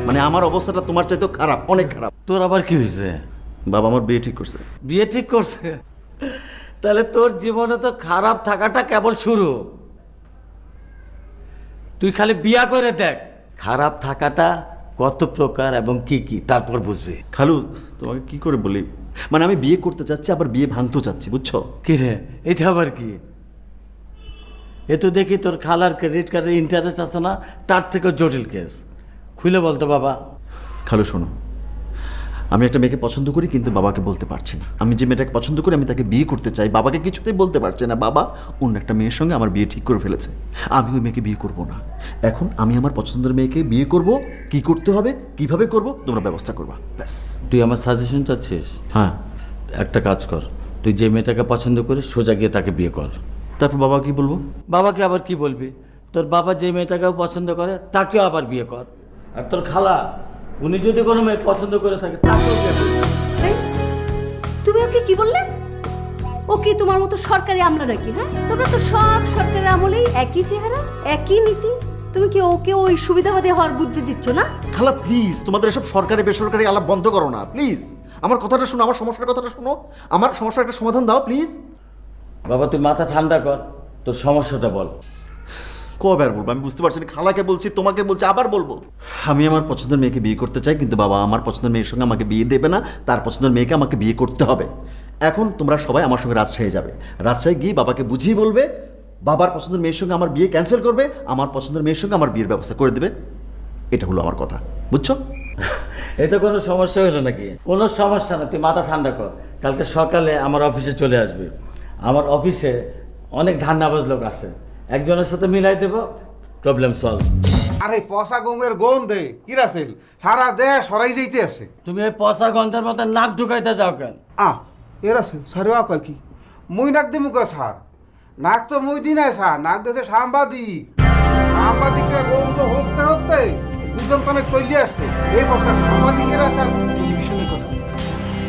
মানে আমার অবস্থাটা তোমার চাইতেও খারাপ, অনেক খারাপ। তোর আবার কি হয়েছে? বাবা আমার বিয়ে ঠিক করছে। বিয়ে ঠিক করছে? তাহলে তোর জীবনে তো খারাপ থাকাটা কেবল শুরু। তুই খালি বিয়া করে দেখ খারাপ থাকাটা কত প্রকার এবং কি কি, তারপর বুঝবি। খালু তোমাকে কি করে বলি, মানে আমি বিয়ে করতে চাচ্ছি আবার বিয়ে ভাঙতেও চাচ্ছি, বুঝছো? কি রে, এটা আবার কি? এ তো দেখি তোর খালার ক্রেডিট কার্ডের ইন্টারেস্ট আছে না, তার থেকেও জটিল কেস। খুলে বলতো বাবা। খালু শোনো, আমি একটা মেয়েকে পছন্দ করি কিন্তু বাবাকে বলতে পারছি না। আমি যে মেয়েটাকে পছন্দ করি আমি তাকে বিয়ে করতে চাই, বাবাকে কিছুতেই বলতে পারছি না। বাবা অন্য একটা মেয়ের সঙ্গে আমার বিয়ে ঠিক করে ফেলেছে, আমি ওই মেয়েকে বিয়ে করব না। এখন আমি আমার পছন্দের মেয়েকে বিয়ে করব, কি করতে হবে কিভাবে করব তোমরা ব্যবস্থা করবা, ব্যাস। তুই আমার সাজেশন চাচ্ছিস? হ্যাঁ। একটা কাজ কর, তুই যে মেয়েটাকে পছন্দ করিস সোজা গিয়ে তাকে বিয়ে কর। তারপর বাবা কি বলবো? বাবাকে আবার কি বলবি? তোর বাবা যে মেয়েটাকেও পছন্দ করে তাকেও আবার বিয়ে কর। আর তোর খালা উনি যদি কোনো মেয়ে পছন্দ করে থাকে তাকেও বিয়ে করবি। এই, তুমি ওকে কি বললে? ও কি তোমার মতো সরকারি আমলা নাকি? হ্যাঁ, তোমরা তো সব সরকারি আমলেই একই চেহারা, একই নীতি। তুমি কি ওকে ওই সুবিধাবাদী হওয়ার বুদ্ধি দিচ্ছ না? খালা প্লিজ, তোমাদের এসব সরকারি বেসরকারি আলাপ বন্ধ করো না প্লিজ। আমার কথাটা শোনো, আমার সমস্যার কথাটা শোনো, আমার সমস্যার একটা সমাধান দাও প্লিজ। বাবা তুই মাথা ঠান্ডা কর, তোর সমস্যাটা বল। কবে আর বলবো আমি বুঝতে পারছি না। খালাকে বলছি, তোমাকে বলছি, আবার বলবো। আমি আমার পছন্দের মেয়েকে বিয়ে করতে চাই কিন্তু বাবা আমার পছন্দের মেয়ের সঙ্গে আমাকে বিয়ে দেবে না, তার পছন্দের মেয়েকে আমাকে বিয়ে করতে হবে। এখন তোমরা সবাই আমার সঙ্গে রাজশাহী যাবে, রাজশাহী গিয়ে বাবাকে বুঝিয়ে বলবে বাবার পছন্দের মেয়ের সঙ্গে আমার বিয়ে ক্যান্সেল করবে, আমার পছন্দের মেয়ের সঙ্গে আমার বিয়ের ব্যবস্থা করে দেবে। এটা হলো আমার কথা, বুঝছো? এটা কোনো সমস্যা হলো নাকি? কোনো সমস্যা না, তুই মাথা ঠান্ডা কর। কালকে সকালে আমার অফিসে চলে আসবি। আমার অফিসে অনেক ধান্দাবাজ লোক আসে, একজনের সাথে মিলাই দেবো, প্রবলেম সলভ। আরে পচা গমের গন্ধে কি রাসেল সারা দেশ সরাই যাইতে আছে। তুমি এই পচা গন্ধের মতো নাক ঢুকাইতে যাও কেন? এ রাসেল সারেও কয় কি মুই নাক দিমু কে সার? নাক তো মুই দি নাই সার, নাক দেশে সাংবাদিক। সাংবাদিকরা গন্ধ হতে হতে দুজন অনেক চলিয়ে আসছে। এই পচা সাংবাদিকেরা স্যার টেলিভিশনের কথা,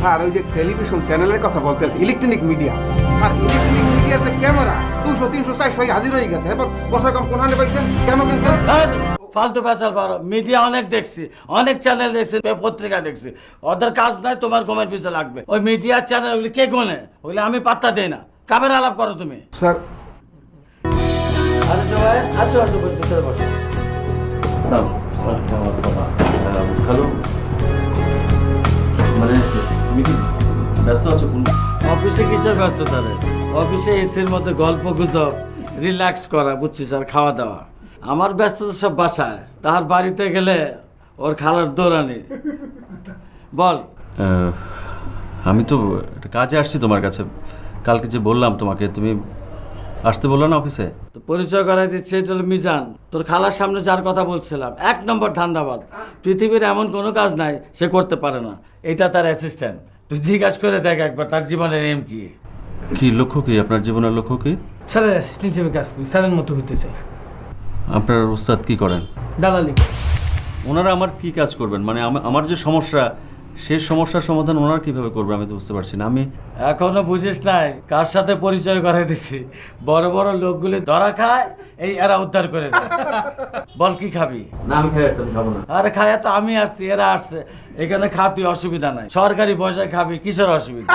স্যার ওই যে টেলিভিশন চ্যানেলের কথা বলতে আছে, ইলেকট্রনিক মিডিয়া। স্যার ইলেকট্রনিক মিডিয়ার যে ক্যামেরা 200 300 400 হাজির হয়ে গেছে। এবার পচা গম কোনখানে পাইছেন কেন ক্যান্সার? ফালতু পেঁচাল পারো। মিডিয়া অনেক দেখছি, অনেক চ্যানেল দেখছি, পত্রিকা দেখছি। ওদের কাজ নাই তোমার গমের পিছনে লাগবে। ওই মিডিয়া চ্যানেল ওগুলি কে গোনে? ওগুলি আমি পাত্তা দেই না। কামের আলাপ করো তুমি। স্যার আরে জয়, আছো আছো, ভিতরে বসো। খালু মানে তুমি কি ব্যস্ত আছো? অফিসে কিসের ব্যস্ততা রে? অফিসে এসির মধ্যে গল্প গুজব, রিল্যাক্স করা, বুঝছিস, আর খাওয়া দাওয়া। আমার ব্যস্ততা সব বাসায়। তাহার বাড়িতে গেলে ওর খালার দৌড়ানি। বল। আমি তো একটা কাজে আসছি তোমার কাছে। কালকে যে বললাম তোমাকে, তুমি আসতে বললো না অফিসে? তো পরিচয় করাই দিচ্ছে, এটা হলো মিজান। তোর খালার সামনে যার কথা বলছিলাম, 1 নম্বর ধান্দাবাজ। পৃথিবীর এমন কোনো কাজ নাই সে করতে পারে না। এটা তার অ্যাসিস্ট্যান্ট। তুই জিজ্ঞাসা করে দেখ একবার তার জীবনের এম কি। কি লক্ষ্য কি আপনার জীবনের লক্ষ্য কি? স্যারের অ্যাসিস্ট্যান্ট হিসেবে কাজ করি, স্যারের মতো হইতে চাই। আপনার ওস্তাদ কি করেন? দালালি। ওনারা আমার কি কাজ করবেন? মানে আমার যে সমস্যা, সেই সমস্যার সমাধান ওনারা কিভাবে করবে আমি তো বুঝতে পারছি না। আমি এখনো বুঝিস নাই কার সাথে পরিচয় করে দিছি? বড় বড় লোকগুলি ধরা খায়, এই এরা উদ্ধার করে দেয়। বল কি খাবি? না আমি খাই আসছি, আমি খাবো না। আরে খায়া তো আমি আসছি, এরা আসছে। এখানে খাবি, অসুবিধা নাই। সরকারি পয়সায় খাবি, কিসের অসুবিধা?